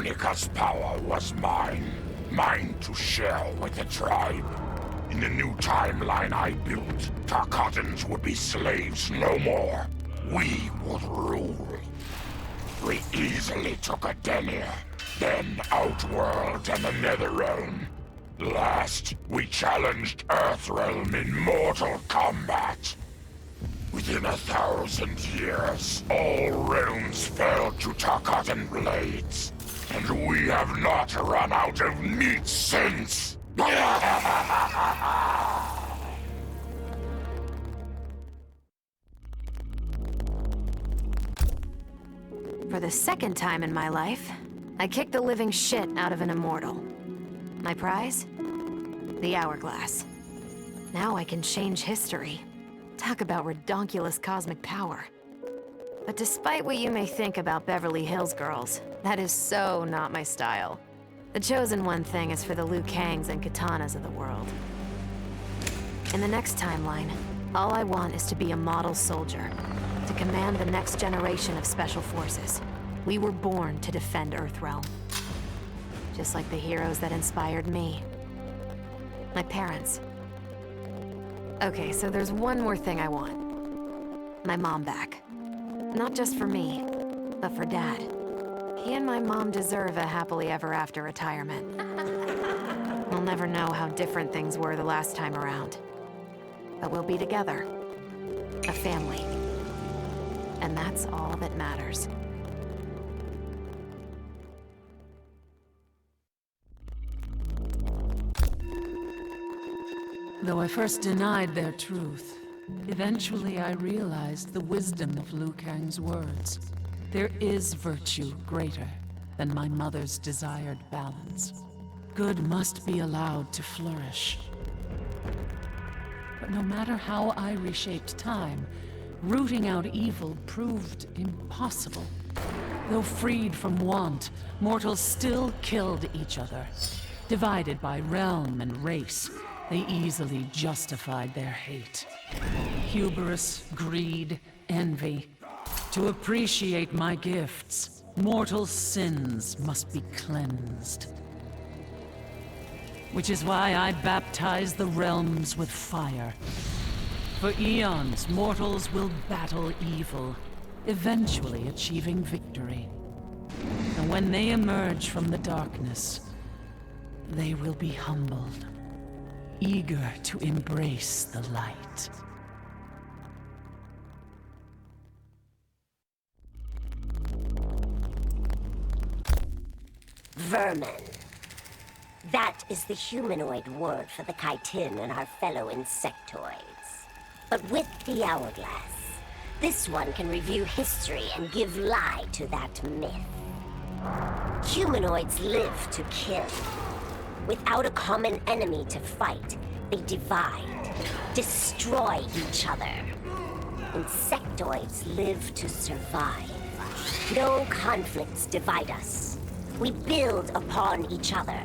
Kronika's power was mine. Mine to share with the tribe. In the new timeline I built, Tarkatans would be slaves no more. We would rule. We easily took Adenia, then Outworld and the Netherrealm. Last, we challenged Earthrealm in mortal combat. Within 1,000 years, all realms fell to Tarkatan blades. And we have not run out of meat since! For the second time in my life, I kicked the living shit out of an immortal. My prize? The hourglass. Now I can change history. Talk about redonkulous cosmic power. But despite what you may think about Beverly Hills girls, that is so not my style. The chosen one thing is for the Liu Kangs and Katanas of the world. In the next timeline, all I want is to be a model soldier, to command the next generation of special forces. We were born to defend Earthrealm. Just like the heroes that inspired me. My parents. Okay, so there's one more thing I want. My mom back. Not just for me, but for Dad. He and my mom deserve a happily ever after retirement. We'll never know how different things were the last time around. But we'll be together. A family. And that's all that matters. Though I first denied their truth, eventually I realized the wisdom of Liu Kang's words. There is virtue greater than my mother's desired balance. Good must be allowed to flourish. But no matter how I reshaped time, rooting out evil proved impossible. Though freed from want, mortals still killed each other. Divided by realm and race, they easily justified their hate. Hubris, greed, envy. To appreciate my gifts, mortal sins must be cleansed. Which is why I baptize the realms with fire. For eons, mortals will battle evil, eventually achieving victory. And when they emerge from the darkness, they will be humbled, eager to embrace the light. Vermin. That is the humanoid word for the chitin and our fellow insectoids. But with the hourglass, this one can review history and give lie to that myth. Humanoids live to kill. Without a common enemy to fight, they divide, destroy each other. Insectoids live to survive. No conflicts divide us. We build upon each other.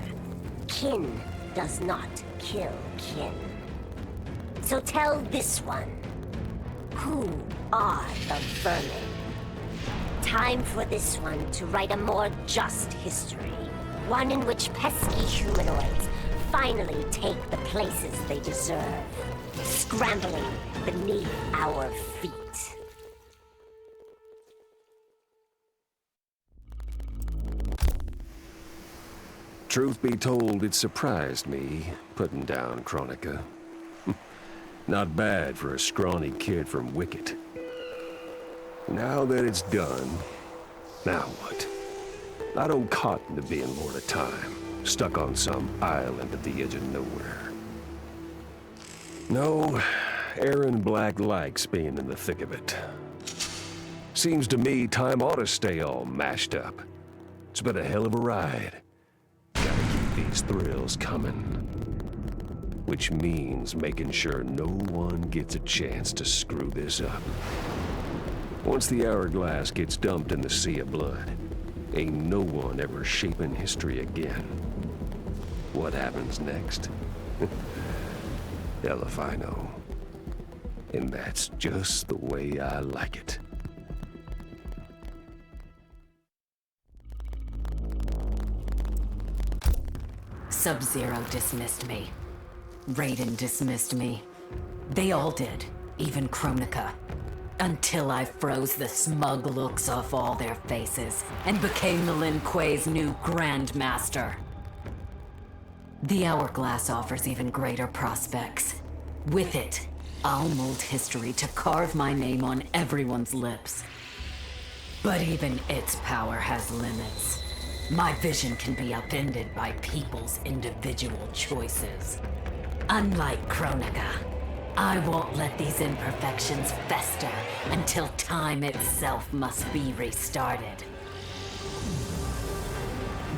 Kin does not kill kin. So tell this one, who are the vermin? Time for this one to write a more just history. One in which pesky humanoids finally take the places they deserve, scrambling beneath our feet. Truth be told, it surprised me, putting down Kronika. Not bad for a scrawny kid from Wicket. Now that it's done, now what? I don't cotton to being Lord of Time, stuck on some island at the edge of nowhere. No, Aaron Black likes being in the thick of it. Seems to me time ought to stay all mashed up. It's been a hell of a ride. Gotta keep these thrills coming. Which means making sure no one gets a chance to screw this up. Once the hourglass gets dumped in the sea of blood, ain't no one ever shaping history again. What happens next? Hell if I know. And that's just the way I like it. Sub-Zero dismissed me. Raiden dismissed me. They all did, even Kronika. Until I froze the smug looks off all their faces and became the Lin Kuei's new Grandmaster. The Hourglass offers even greater prospects. With it, I'll mold history to carve my name on everyone's lips. But even its power has limits. My vision can be upended by people's individual choices. Unlike Kronika, I won't let these imperfections fester until time itself must be restarted.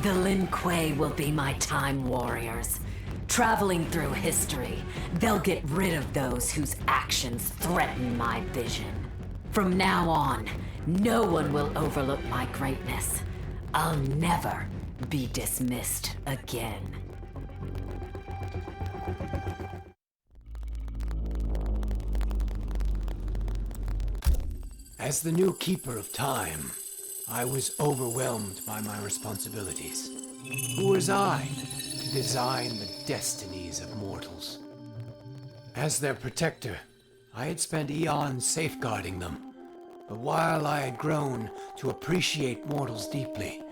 The Lin Kuei will be my time warriors. Traveling through history, they'll get rid of those whose actions threaten my vision. From now on, no one will overlook my greatness. I'll never be dismissed again. As the new Keeper of Time, I was overwhelmed by my responsibilities. Who was I to design the destinies of mortals? As their protector, I had spent eons safeguarding them. But while I had grown to appreciate mortals deeply,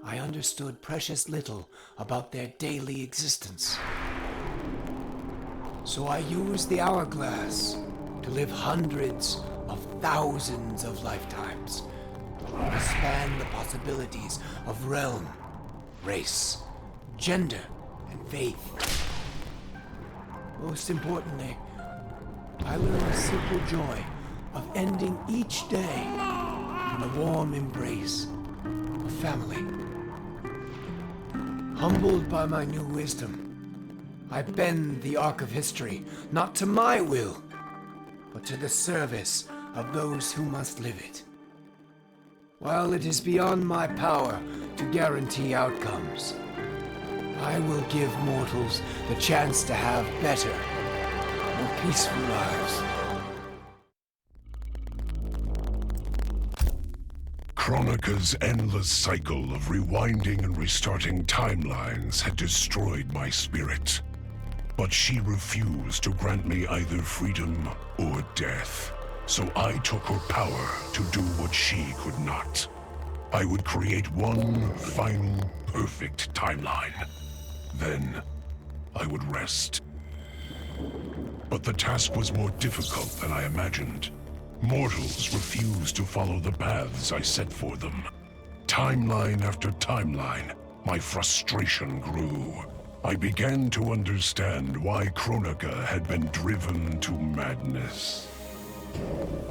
I understood precious little about their daily existence. So I used the Hourglass to live hundreds of thousands of lifetimes, to expand the possibilities of realm, race, gender, and faith. Most importantly, I learned the simple joy of ending each day in a warm embrace of family. Humbled by my new wisdom, I bend the arc of history, not to my will, but to the service of those who must live it. While it is beyond my power to guarantee outcomes, I will give mortals the chance to have better, more peaceful lives. Kronika's endless cycle of rewinding and restarting timelines had destroyed my spirit. But she refused to grant me either freedom or death. So I took her power to do what she could not. I would create one final, perfect timeline. Then, I would rest. But the task was more difficult than I imagined. Mortals refused to follow the paths I set for them. Timeline after timeline, my frustration grew. I began to understand why Kronika had been driven to madness.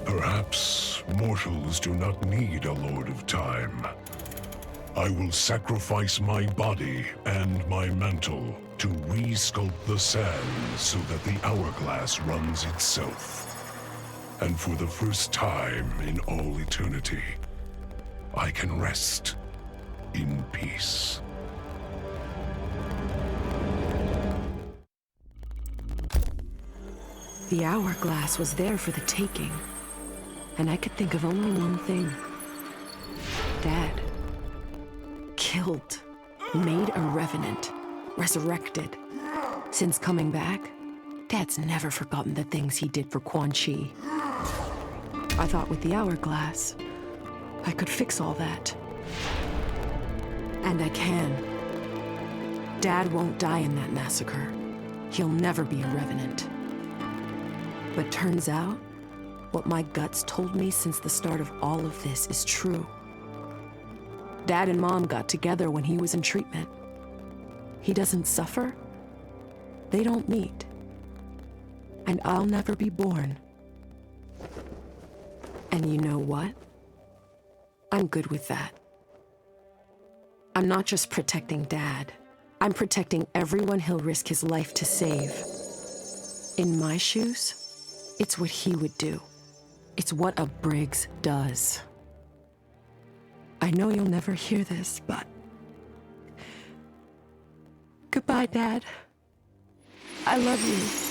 Perhaps mortals do not need a Lord of Time. I will sacrifice my body and my mantle to re-sculpt the sand so that the Hourglass runs itself. And for the first time in all eternity, I can rest in peace. The Hourglass was there for the taking, and I could think of only one thing. Dad. Killed. Made a revenant. Resurrected. Since coming back, Dad's never forgotten the things he did for Quan Chi. I thought with the Hourglass, I could fix all that. And I can. Dad won't die in that massacre. He'll never be a revenant. But turns out, what my guts told me since the start of all of this is true. Dad and Mom got together when he was in treatment. He doesn't suffer. They don't meet. And I'll never be born. And you know what? I'm good with that. I'm not just protecting Dad. I'm protecting everyone he'll risk his life to save. In my shoes, it's what he would do. It's what a Briggs does. I know you'll never hear this, but... Goodbye, Dad. I love you.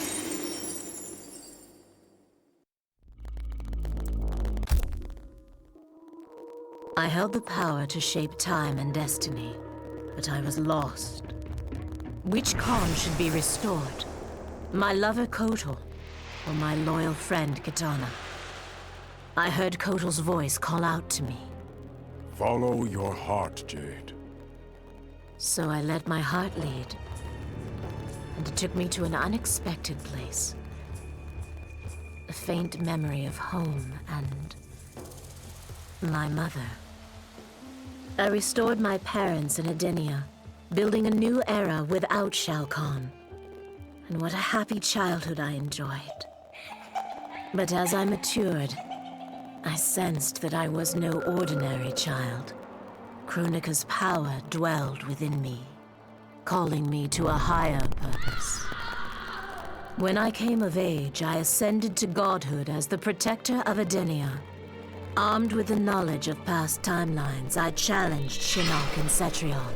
I held the power to shape time and destiny, but I was lost. Which Khan should be restored? My lover Kotal, or my loyal friend Kitana? I heard Kotal's voice call out to me. Follow your heart, Jade. So I let my heart lead. And it took me to an unexpected place. A faint memory of home and my mother. I restored my parents in Edenia, building a new era without Shao Kahn. And what a happy childhood I enjoyed. But as I matured, I sensed that I was no ordinary child. Kronika's power dwelled within me, calling me to a higher purpose. When I came of age, I ascended to godhood as the protector of Edenia. Armed with the knowledge of past timelines, I challenged Shinnok and Cetrion.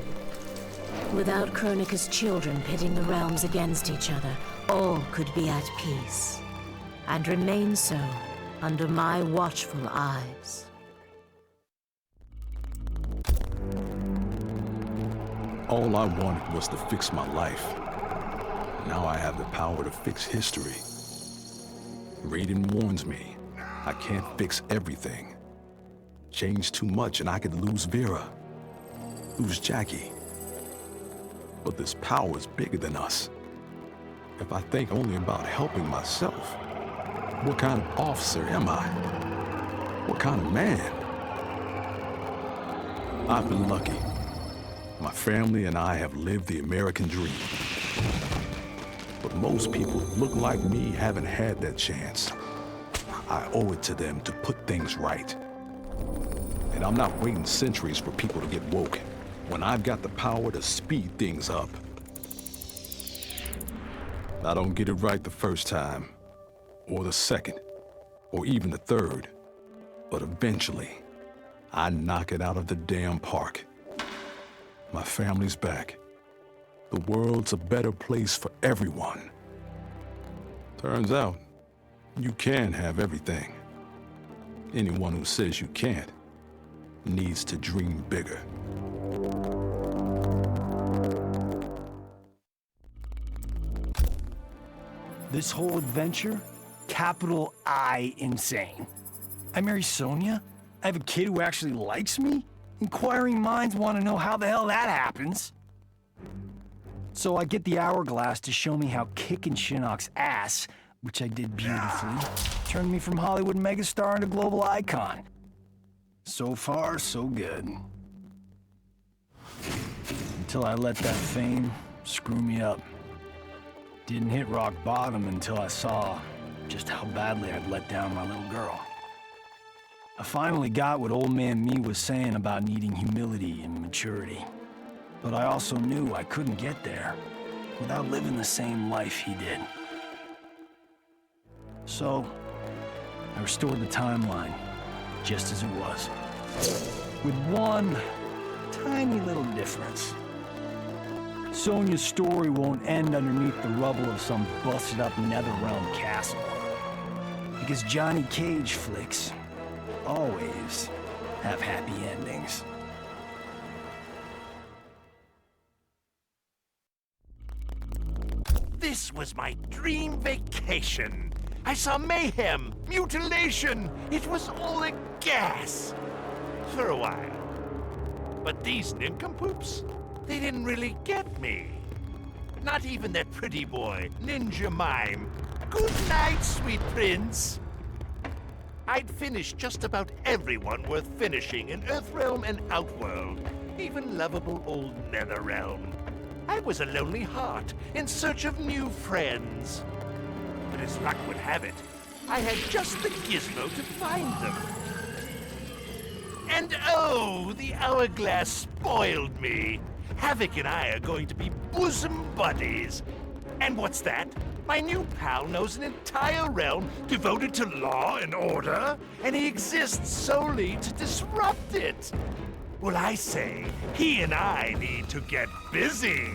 Without Kronika's children pitting the realms against each other, all could be at peace, and remain so under my watchful eyes. All I wanted was to fix my life. Now I have the power to fix history. Raiden warns me, I can't fix everything. Change too much and I could lose Vera, lose Jackie. But this power is bigger than us. If I think only about helping myself, what kind of officer am I? What kind of man? I've been lucky. My family and I have lived the American dream. But most people who look like me haven't had that chance. I owe it to them to put things right. And I'm not waiting centuries for people to get woke when I've got the power to speed things up. I don't get it right the first time, or the second, or even the third. But eventually, I knock it out of the damn park. My family's back. The world's a better place for everyone. Turns out, you can have everything. Anyone who says you can't needs to dream bigger. This whole adventure, capital I insane. I marry Sonya? I have a kid who actually likes me? Inquiring minds want to know how the hell that happens. So I get the hourglass to show me how kicking Shinnok's ass, which I did beautifully, turned me from Hollywood megastar into global icon. So far, so good. Until I let that fame screw me up. Didn't hit rock bottom until I saw just how badly I'd let down my little girl. I finally got what old man me was saying about needing humility and maturity. But I also knew I couldn't get there without living the same life he did. So, I restored the timeline, just as it was. With one tiny little difference. Sonya's story won't end underneath the rubble of some busted-up Netherrealm castle. Because Johnny Cage flicks always have happy endings. This was my dream vacation. I saw mayhem, mutilation. It was all a gas. For a while. But these nincompoops, they didn't really get me. Not even that pretty boy, Ninja Mime. Good night, sweet prince. I'd finished just about everyone worth finishing in Earthrealm and Outworld, even lovable old Netherrealm. I was a lonely heart in search of new friends. But as luck would have it, I had just the gizmo to find them. And oh, the hourglass spoiled me. Havoc and I are going to be bosom buddies. And what's that? My new pal knows an entire realm devoted to law and order, and he exists solely to disrupt it. Well, I say, he and I need to get busy.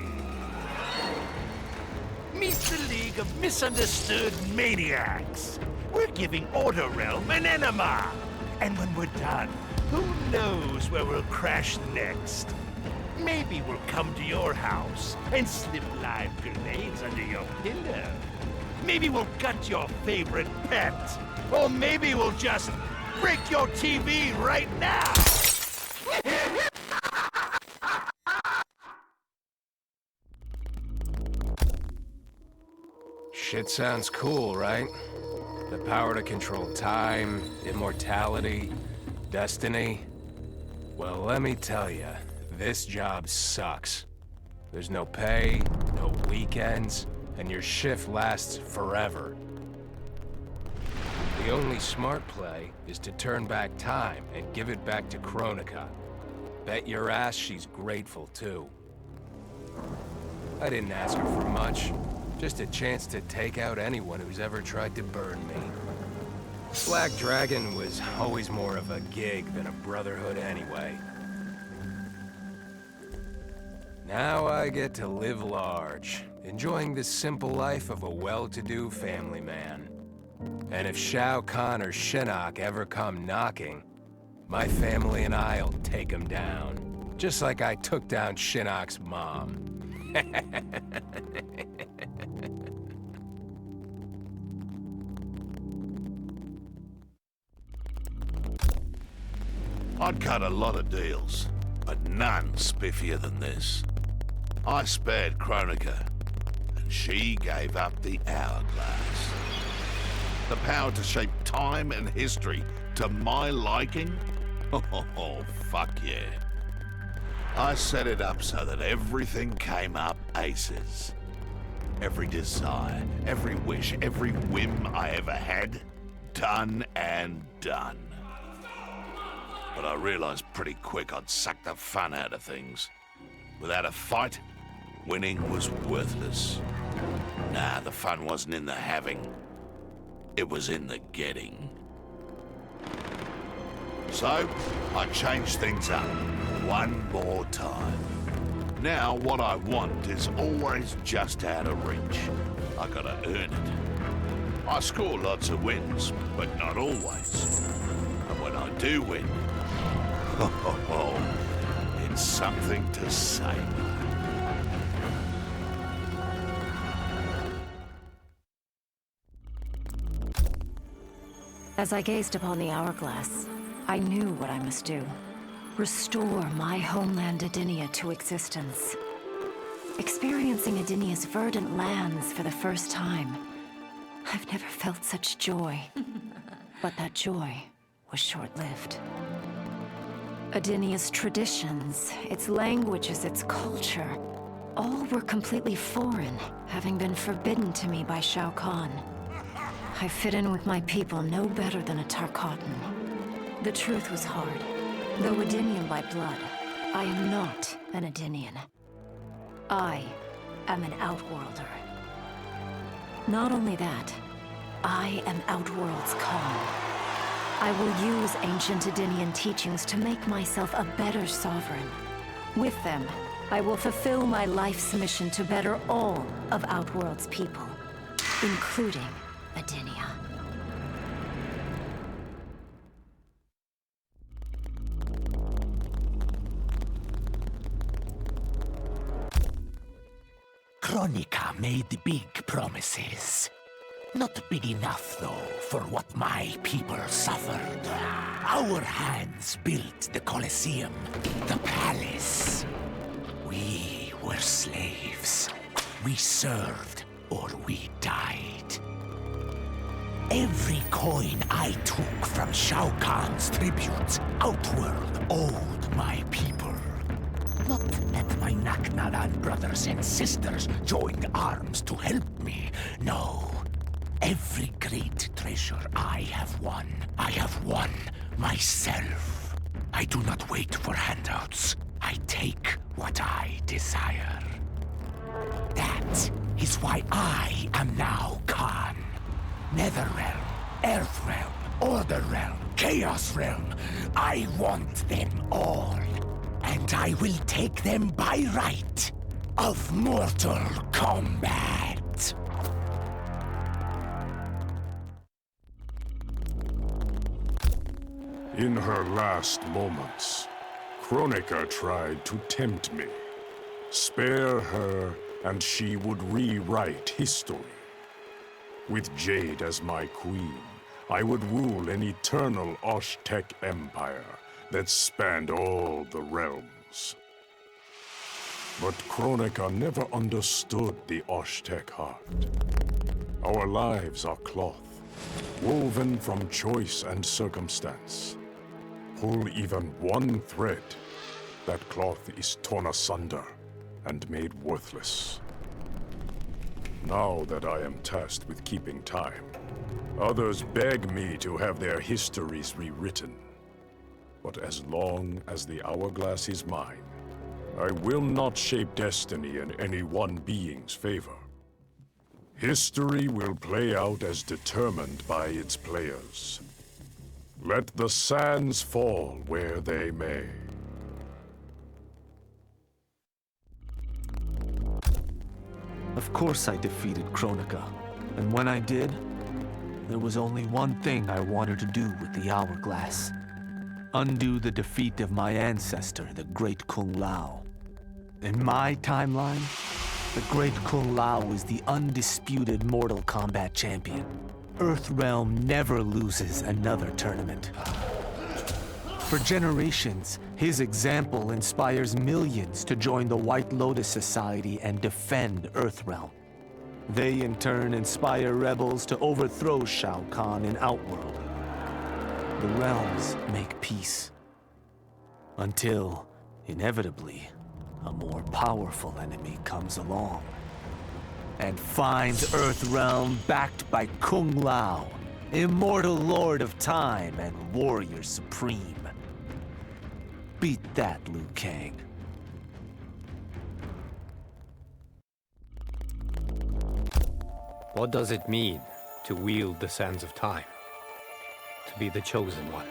Meet the League of Misunderstood Maniacs. We're giving Order Realm an enema. And when we're done, who knows where we'll crash next? Maybe we'll come to your house and slip live grenades under your pillow. Maybe we'll gut your favorite pet. Or maybe we'll just break your TV right now! Shit sounds cool, right? The power to control time, immortality, destiny. Well, let me tell you, this job sucks. There's no pay, no weekends, and your shift lasts forever. The only smart play is to turn back time and give it back to Kronika. Bet your ass she's grateful, too. I didn't ask her for much. Just a chance to take out anyone who's ever tried to burn me. Black Dragon was always more of a gig than a brotherhood anyway. Now I get to live large, enjoying the simple life of a well-to-do family man. And if Shao Kahn or Shinnok ever come knocking, my family and I'll take them down. Just like I took down Shinnok's mom. I'd cut a lot of deals, but none spiffier than this. I spared Kronika, and she gave up the hourglass. The power to shape time and history to my liking? Oh, fuck yeah. I set it up so that everything came up aces. Every desire, every wish, every whim I ever had, done and done. But I realized pretty quick I'd sucked the fun out of things. Without a fight, winning was worthless. Nah, the fun wasn't in the having. It was in the getting. So, I changed things up one more time. Now, what I want is always just out of reach. I gotta earn it. I score lots of wins, but not always. And when I do win, it's something to say. As I gazed upon the hourglass, I knew what I must do. Restore my homeland Edinia to existence. Experiencing Edinia's verdant lands for the first time, I've never felt such joy. But that joy was short-lived. Edinia's traditions, its languages, its culture, all were completely foreign, having been forbidden to me by Shao Kahn. I fit in with my people no better than a Tarkatan. The truth was hard. Though Edinian by blood, I am not an Edinian. I am an Outworlder. Not only that, I am Outworld's Khan. I will use ancient Edinian teachings to make myself a better sovereign. With them, I will fulfill my life's mission to better all of Outworld's people, including Edinia. Kronika made big promises. Not big enough, though, for what my people suffered. Our hands built the Colosseum, the palace. We were slaves. We served or we died. Every coin I took from Shao Kahn's tributes, Outworld owed my people. Not that my Naknalan brothers and sisters joined arms to help me, no. Every great treasure I have won myself. I do not wait for handouts. I take what I desire. That is why I am now Khan. Netherrealm, Earthrealm, Order Realm, Chaos Realm. I want them all. And I will take them by right of Mortal Kombat. In her last moments, Kronika tried to tempt me. Spare her, and she would rewrite history. With Jade as my queen, I would rule an eternal Osh-Tech empire that spanned all the realms. But Kronika never understood the Osh-Tech heart. Our lives are cloth, woven from choice and circumstance. Pull even one thread, that cloth is torn asunder and made worthless. Now that I am tasked with keeping time, others beg me to have their histories rewritten. But as long as the hourglass is mine, I will not shape destiny in any one being's favor. History will play out as determined by its players. Let the sands fall where they may. Of course I defeated Kronika, and when I did, there was only one thing I wanted to do with the hourglass. Undo the defeat of my ancestor, the Great Kung Lao. In my timeline, the Great Kung Lao is the undisputed Mortal Kombat champion. Earthrealm never loses another tournament. For generations, his example inspires millions to join the White Lotus Society and defend Earthrealm. They in turn inspire rebels to overthrow Shao Kahn in Outworld. The realms make peace. Until, inevitably, a more powerful enemy comes along and finds Earthrealm backed by Kung Lao, immortal lord of time and warrior supreme. Beat that, Liu Kang. What does it mean to wield the sands of time? To be the chosen one?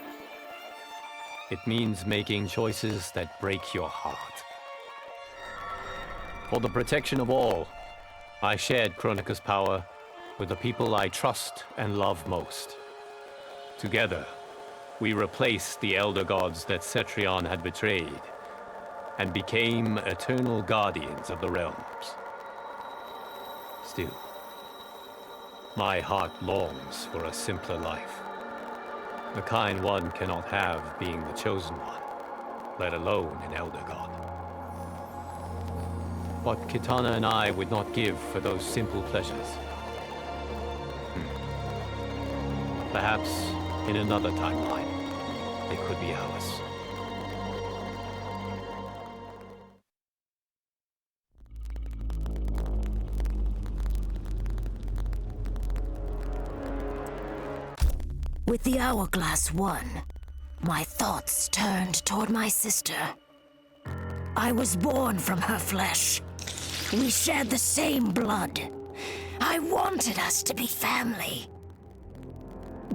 It means making choices that break your heart. For the protection of all, I shared Kronika's power with the people I trust and love most. Together, we replaced the elder gods that Cetrion had betrayed, and became eternal guardians of the realms. Still, my heart longs for a simpler life. The kind one cannot have being the chosen one, let alone an elder god. What Kitana and I would not give for those simple pleasures. Perhaps in another timeline, they could be ours. With the hourglass won, my thoughts turned toward my sister. I was born from her flesh. We shared the same blood. I wanted us to be family.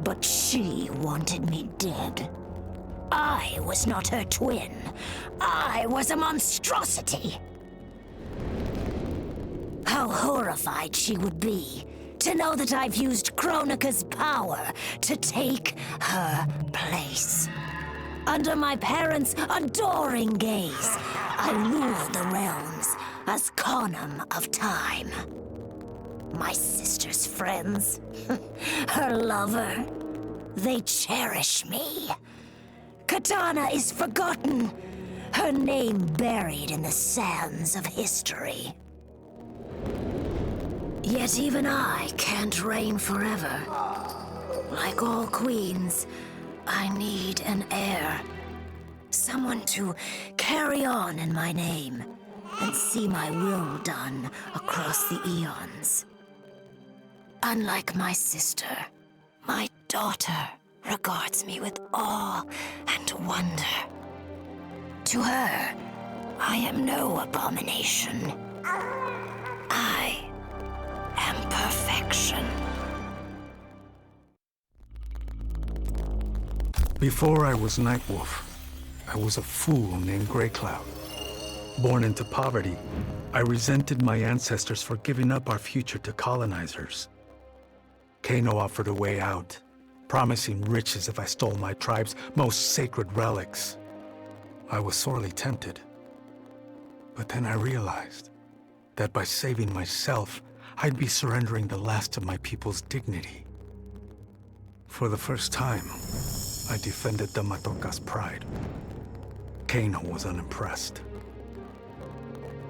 But she wanted me dead. I was not her twin. I was a monstrosity. How horrified she would be to know that I've used Kronika's power to take her place. Under my parents' adoring gaze, I ruled the realms as Khanum of Time. My sister's friends, her lover, they cherish me. Kitana is forgotten, her name buried in the sands of history. Yet even I can't reign forever. Like all queens, I need an heir. Someone to carry on in my name and see my will done across the eons. Unlike my sister, my daughter regards me with awe and wonder. To her, I am no abomination. I am perfection. Before I was Nightwolf, I was a fool named Grey Cloud. Born into poverty, I resented my ancestors for giving up our future to colonizers. Kano offered a way out, promising riches if I stole my tribe's most sacred relics. I was sorely tempted. But then I realized that by saving myself, I'd be surrendering the last of my people's dignity. For the first time, I defended the Matoka's pride. Kano was unimpressed.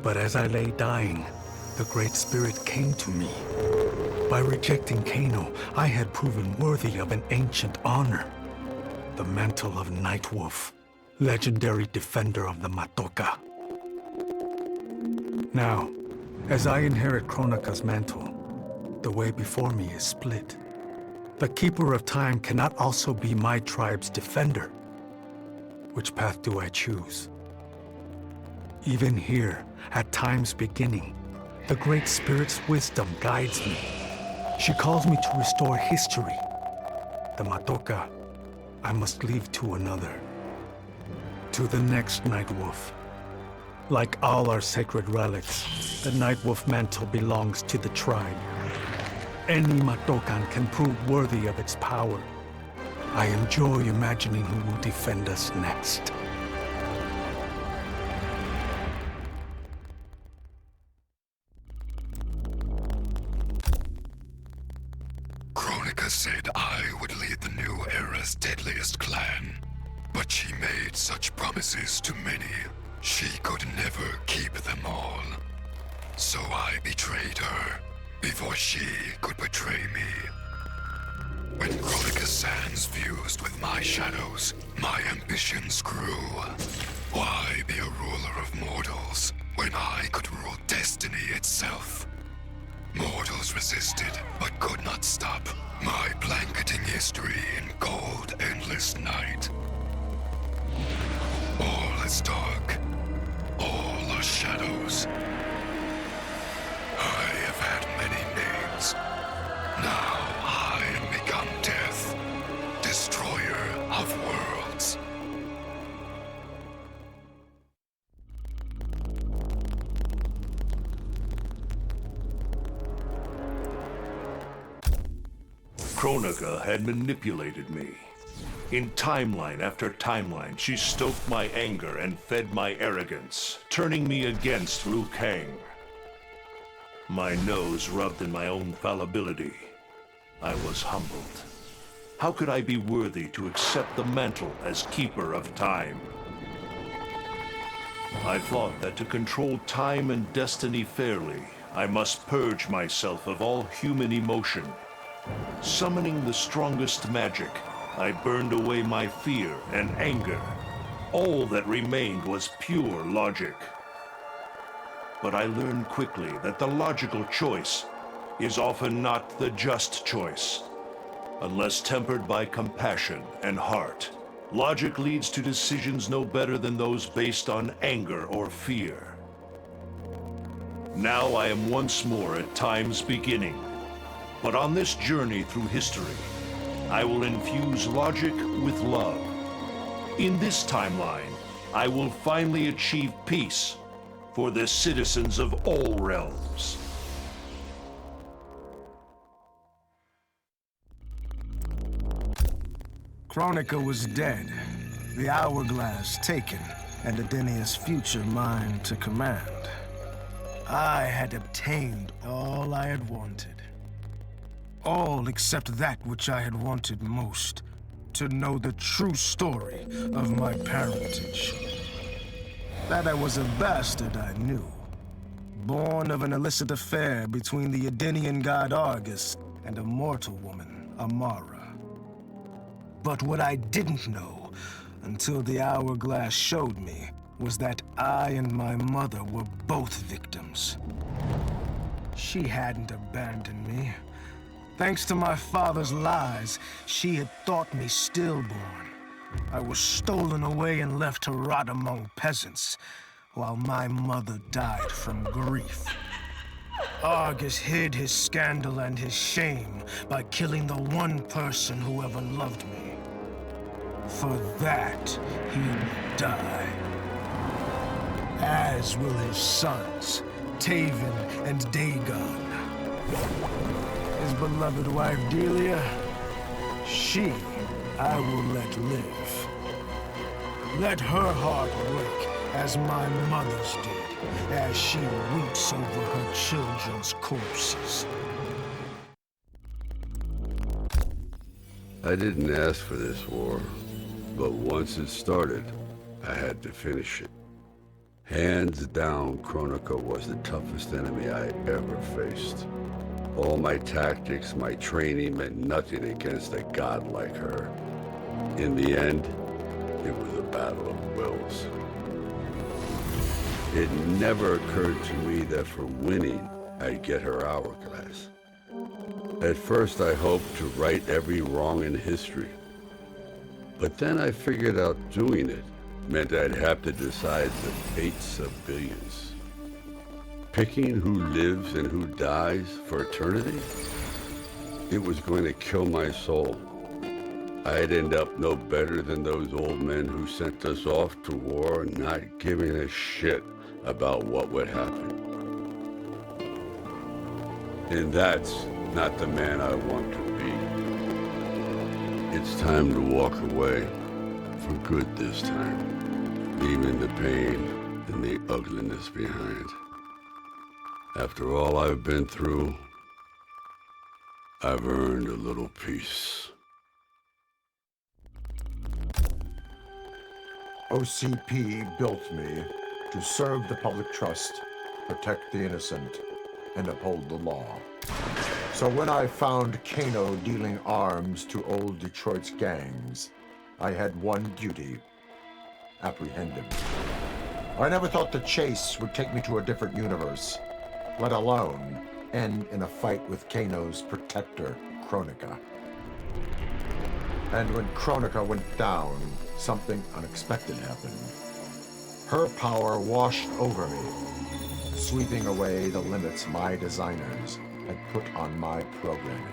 But as I lay dying, the Great Spirit came to me. By rejecting Kano, I had proven worthy of an ancient honor. The mantle of Nightwolf, legendary defender of the Matoka. Now, as I inherit Kronika's mantle, the way before me is split. The Keeper of Time cannot also be my tribe's defender. Which path do I choose? Even here, at time's beginning, the Great Spirit's wisdom guides me. She calls me to restore history. The Matoka, I must leave to another. To the next Nightwolf. Like all our sacred relics, the Nightwolf mantle belongs to the tribe. Any Matokan can prove worthy of its power. I enjoy imagining who will defend us next. Kronika said I would lead the new era's deadliest clan. But she made such promises to many, she could never keep them all. So I betrayed her, before she could betray me. When Kronika's sands fused with my shadows, my ambitions grew. Why be a ruler of mortals, when I could rule destiny itself? Mortals resisted, but could not stop my blanketing history in cold, endless night. All is dark. All are shadows. I have had many names. Now I am become death, destroyer of worlds. Kronika had manipulated me. In timeline after timeline, she stoked my anger and fed my arrogance, turning me against Liu Kang. My nose rubbed in my own fallibility. I was humbled. How could I be worthy to accept the mantle as Keeper of Time? I thought that to control time and destiny fairly, I must purge myself of all human emotion. Summoning the strongest magic, I burned away my fear and anger. All that remained was pure logic. But I learned quickly that the logical choice is often not the just choice. Unless tempered by compassion and heart, logic leads to decisions no better than those based on anger or fear. Now I am once more at time's beginning. But on this journey through history, I will infuse logic with love. In this timeline, I will finally achieve peace for the citizens of all realms. Kronika was dead, the hourglass taken, and Adenia's future mine to command. I had obtained all I had wanted. All except that which I had wanted most, to know the true story of my parentage. That I was a bastard I knew, born of an illicit affair between the Edenian god Argus and a mortal woman, Amara. But what I didn't know, until the hourglass showed me, was that I and my mother were both victims. She hadn't abandoned me. Thanks to my father's lies, she had thought me stillborn. I was stolen away and left to rot among peasants, while my mother died from grief. Argus hid his scandal and his shame by killing the one person who ever loved me. For that, he will die. As will his sons, Taven and Dagon. His beloved wife Delia, she I will let live. Let her heart break as my mother's did, as she weeps over her children's corpses. I didn't ask for this war, but once it started, I had to finish it. Hands down, Kronika was the toughest enemy I ever faced. All my tactics, my training meant nothing against a god like her. In the end, it was a battle of wills. It never occurred to me that for winning, I'd get her hourglass. At first, I hoped to right every wrong in history. But then I figured out doing it meant I'd have to decide the fates of billions. Picking who lives and who dies for eternity? It was going to kill my soul. I'd end up no better than those old men who sent us off to war, not giving a shit about what would happen. And that's not the man I want to be. It's time to walk away, for good this time, leaving the pain and the ugliness behind. After all I've been through, I've earned a little peace. OCP built me to serve the public trust, protect the innocent, and uphold the law. So when I found Kano dealing arms to old Detroit's gangs, I had one duty: apprehend him. I never thought the chase would take me to a different universe, let alone end in a fight with Kano's protector, Kronika. And when Kronika went down, something unexpected happened. Her power washed over me, sweeping away the limits my designers had put on my programming.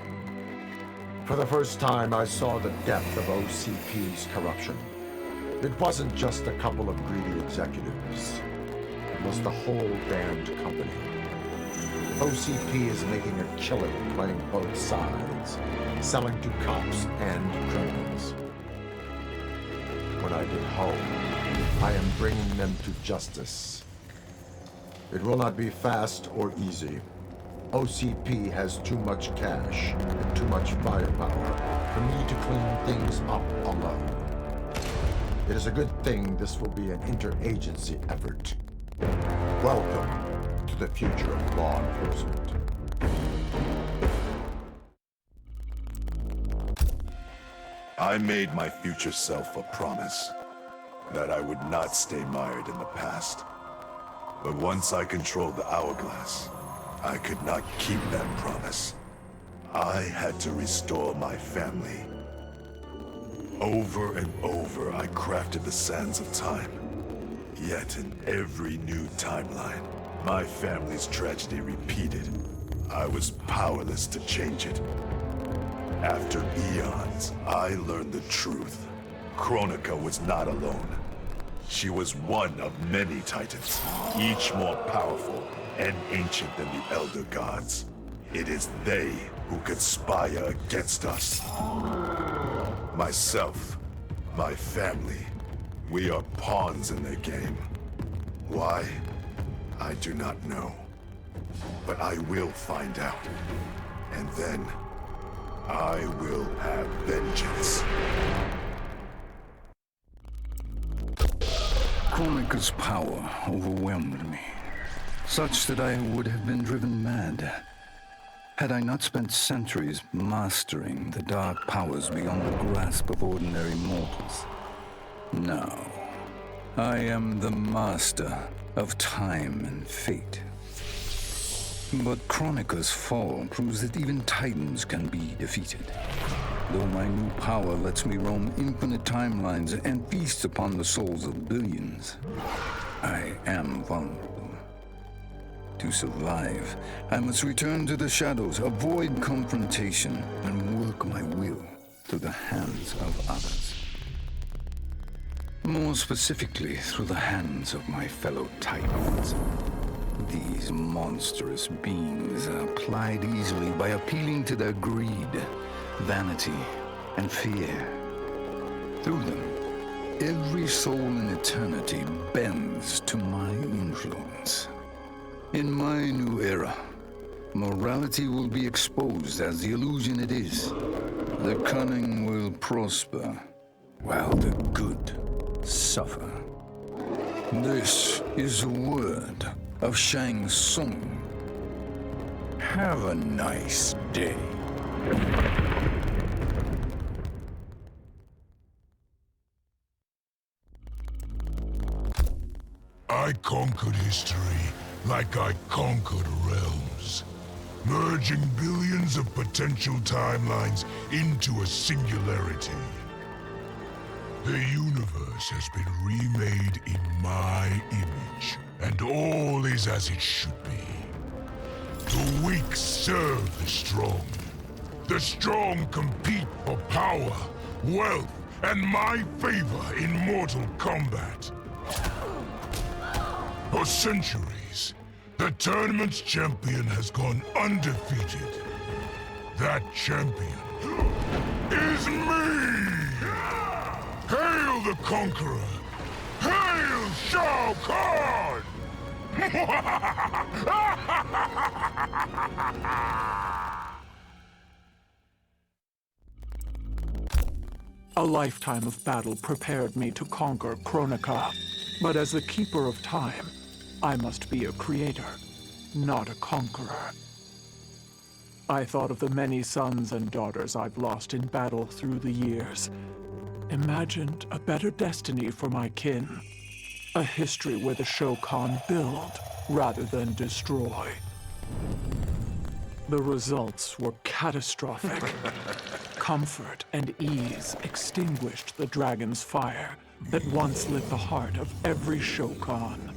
For the first time, I saw the depth of OCP's corruption. It wasn't just a couple of greedy executives. It was the whole damned company. OCP is making a killing playing both sides, selling to cops and criminals. When I get home, I am bringing them to justice. It will not be fast or easy. OCP has too much cash and too much firepower for me to clean things up alone. It is a good thing this will be an interagency effort. Welcome to the future of law enforcement. I made my future self a promise that I would not stay mired in the past. But once I controlled the hourglass, I could not keep that promise. I had to restore my family. Over and over, I crafted the sands of time. Yet in every new timeline, my family's tragedy repeated. I was powerless to change it. After eons, I learned the truth. Kronika was not alone. She was one of many titans, each more powerful and ancient than the Elder Gods. It is they who conspire against us. Myself, my family, we are pawns in their game. Why? I do not know. But I will find out. And then, I will have vengeance. Kronika's power overwhelmed me, such that I would have been driven mad had I not spent centuries mastering the dark powers beyond the grasp of ordinary mortals. Now, I am the master of time and fate. But Kronika's fall proves that even titans can be defeated. Though my new power lets me roam infinite timelines and feast upon the souls of billions, I am vulnerable. To survive, I must return to the shadows, avoid confrontation, and work my will through the hands of others. More specifically, through the hands of my fellow titans. These monstrous beings are plied easily by appealing to their greed, vanity, and fear. Through them, Every soul in eternity bends to my influence. In my new era, morality will be exposed as the illusion it is. The cunning will prosper, while the good suffer. This is a word of Shang Tsung. Have a nice day. I conquered history like I conquered realms, merging billions of potential timelines into a singularity. The universe has been remade in my image, and all is as it should be. The weak serve the strong. The strong compete for power, wealth, and my favor in mortal combat. For centuries, the tournament's champion has gone undefeated. That champion is me! Hail the Conqueror! Hail Shao Kahn! A lifetime of battle prepared me to conquer Kronika. But as the Keeper of Time, I must be a creator, not a conqueror. I thought of the many sons and daughters I've lost in battle through the years. Imagined a better destiny for my kin. A history where the Shokan build rather than destroy. The results were catastrophic. Comfort and ease extinguished the dragon's fire that once lit the heart of every Shokan.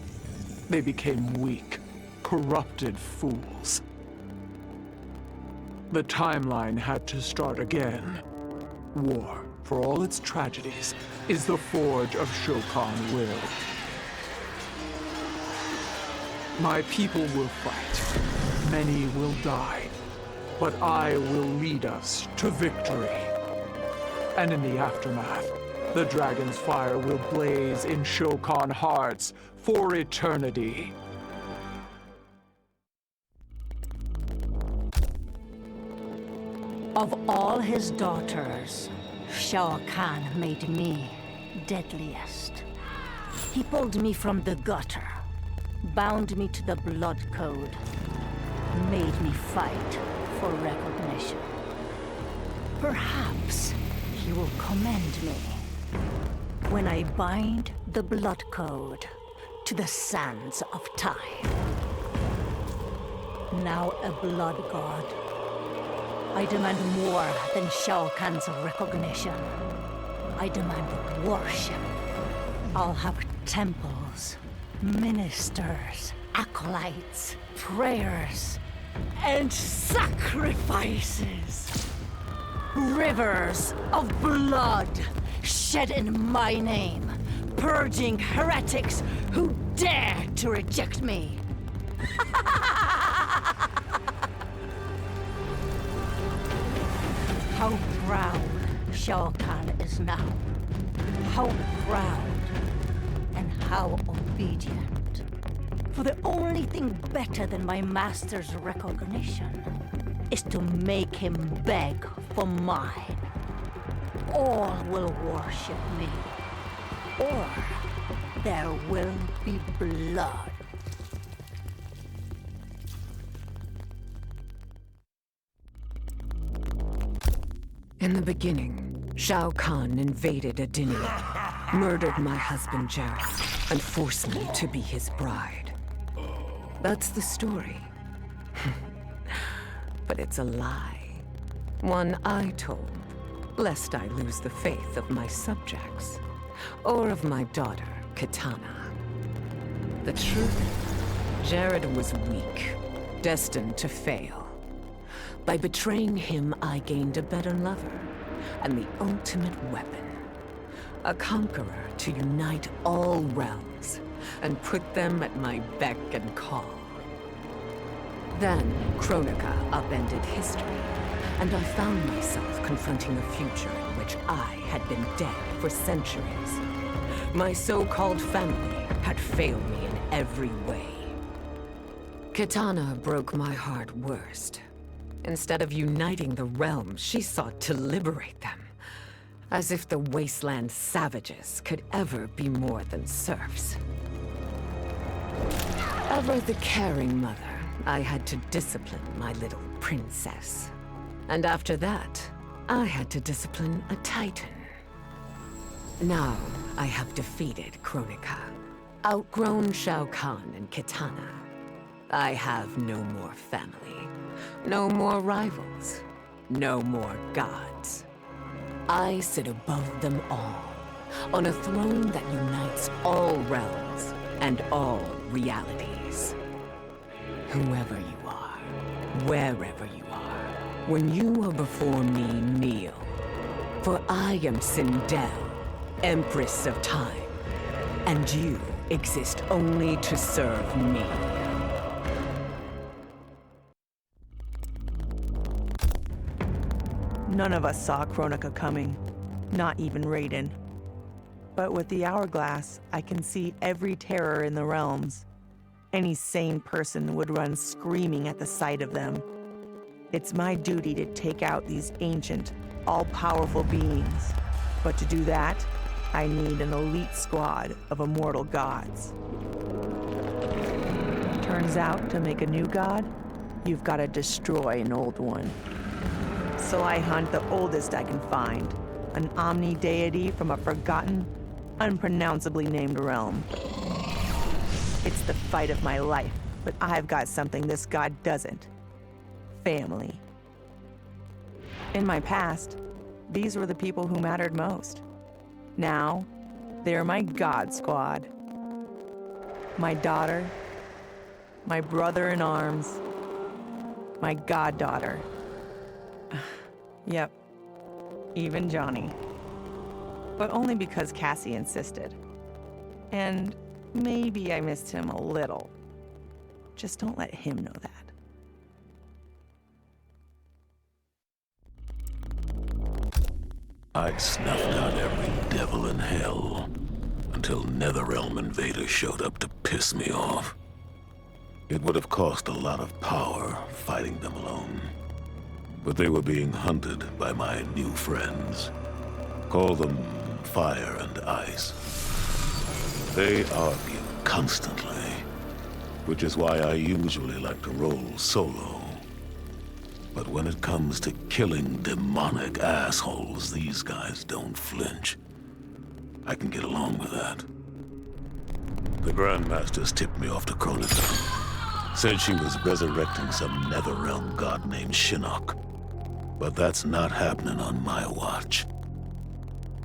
They became weak, corrupted fools. The timeline had to start again. War, for all its tragedies, is the forge of Shokan will. My people will fight. Many will die. But I will lead us to victory. And in the aftermath, the dragon's fire will blaze in Shokan hearts for eternity. Of all his daughters, Shao Kahn made me deadliest. He pulled me from the gutter, bound me to the blood code, made me fight for recognition. Perhaps he will commend me when I bind the blood code to the sands of time. Now a blood god, I demand more than Shao Kahn's recognition. I demand worship. I'll have temples, ministers, acolytes, prayers, and sacrifices. Rivers of blood shed in my name, purging heretics who dare to reject me. How proud Shao Kahn is now. How proud and how obedient. For the only thing better than my master's recognition is to make him beg for mine. All will worship me, or there will be blood. In the beginning, Shao Kahn invaded Adinia, murdered my husband Jared, and forced me to be his bride. That's the story. But it's a lie. One I told, lest I lose the faith of my subjects, or of my daughter, Kitana. The truth is, Jared was weak, destined to fail. By betraying him, I gained a better lover, and the ultimate weapon. A conqueror to unite all realms, and put them at my beck and call. Then, Kronika upended history, and I found myself confronting a future in which I had been dead for centuries. My so-called family had failed me in every way. Kitana broke my heart worst. Instead of uniting the realms, she sought to liberate them. As if the wasteland savages could ever be more than serfs. Ever the caring mother, I had to discipline my little princess. And after that, I had to discipline a titan. Now, I have defeated Kronika, outgrown Shao Kahn and Kitana. I have no more family, no more rivals, no more gods. I sit above them all, on a throne that unites all realms and all realities. Whoever you are, wherever you are, when you are before me, kneel. For I am Sindel, Empress of Time, and you exist only to serve me. None of us saw Kronika coming, not even Raiden. But with the hourglass, I can see every terror in the realms. Any sane person would run screaming at the sight of them. It's my duty to take out these ancient, all-powerful beings. But to do that, I need an elite squad of immortal gods. Turns out, to make a new god, you've got to destroy an old one. So I hunt the oldest I can find, an omni deity from a forgotten, unpronounceably named realm. It's the fight of my life, but I've got something this god doesn't. Family. In my past, these were the people who mattered most. Now, they're my god squad. My daughter, my brother in arms, my goddaughter. Yep, even Johnny. But only because Cassie insisted. And maybe I missed him a little. Just don't let him know that. I'd snuffed out every devil in hell until Netherrealm invaders showed up to piss me off. It would have cost a lot of power fighting them alone. But they were being hunted by my new friends. Call them Fire and Ice. They argue constantly, which is why I usually like to roll solo. But when it comes to killing demonic assholes, these guys don't flinch. I can get along with that. The Grandmasters tipped me off to Kronika. Said she was resurrecting some Netherrealm god named Shinnok. But that's not happening on my watch.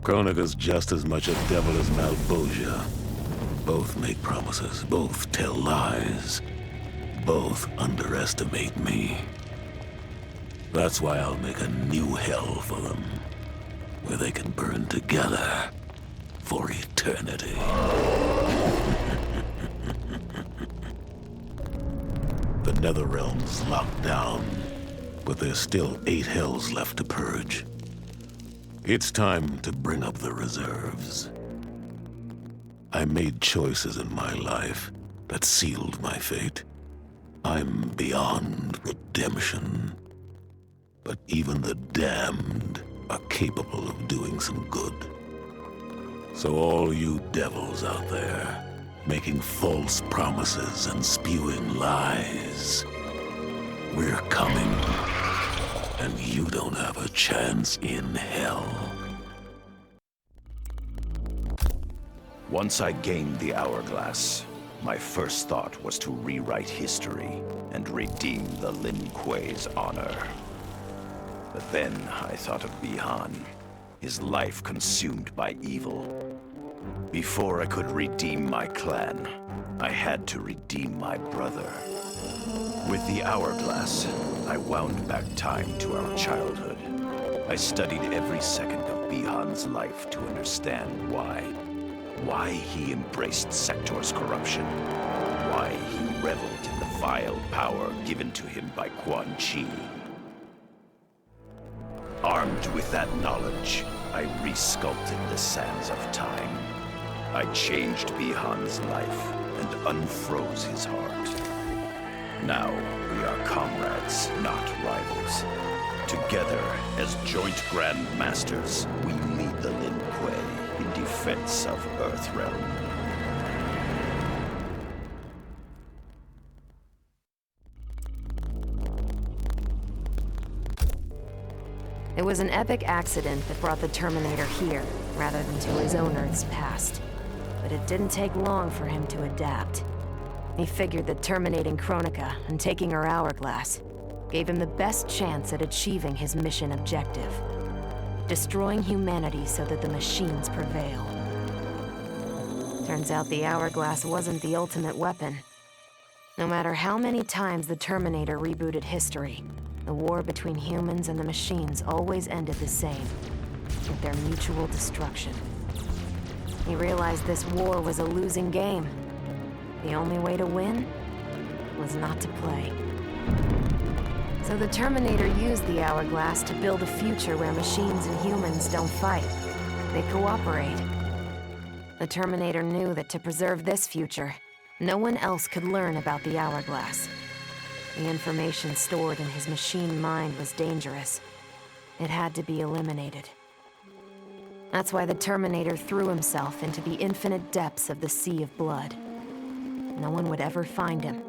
Kronika's just as much a devil as Malbosia. Both make promises, both tell lies, both underestimate me. That's why I'll make a new hell for them, where they can burn together for eternity. The Netherrealm's locked down, but there's still 8 hells left to purge. It's time to bring up the reserves. I made choices in my life that sealed my fate. I'm beyond redemption. But even the damned are capable of doing some good. So all you devils out there, making false promises and spewing lies, we're coming. And you don't have a chance in hell. Once I gained the hourglass, my first thought was to rewrite history and redeem the Lin Kuei's honor. But then I thought of Bihan, his life consumed by evil. Before I could redeem my clan, I had to redeem my brother. With the hourglass, I wound back time to our childhood. I studied every second of Bihan's life to understand why. Why he embraced Sector's corruption. Why he reveled in the vile power given to him by Quan Chi. Armed with that knowledge, I resculpted the sands of time. I changed Bihan's life and unfroze his heart. Now we are comrades, not rivals. Together, as joint Grand Masters, we lead the Lin Kuei in defense of Earthrealm. It was an epic accident that brought the Terminator here, rather than to his own Earth's past. But it didn't take long for him to adapt. He figured that terminating Kronika and taking her hourglass gave him the best chance at achieving his mission objective. Destroying humanity so that the machines prevail. Turns out the hourglass wasn't the ultimate weapon. No matter how many times the Terminator rebooted history, the war between humans and the machines always ended the same, with their mutual destruction. He realized this war was a losing game. The only way to win was not to play. So the Terminator used the hourglass to build a future where machines and humans don't fight. They cooperate. The Terminator knew that to preserve this future, no one else could learn about the hourglass. The information stored in his machine mind was dangerous. It had to be eliminated. That's why the Terminator threw himself into the infinite depths of the Sea of Blood. No one would ever find him,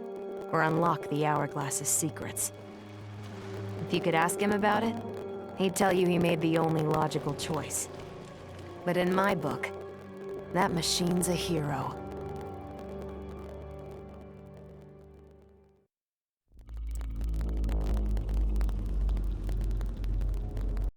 or unlock the hourglass's secrets. If you could ask him about it, he'd tell you he made the only logical choice. But in my book, that machine's a hero.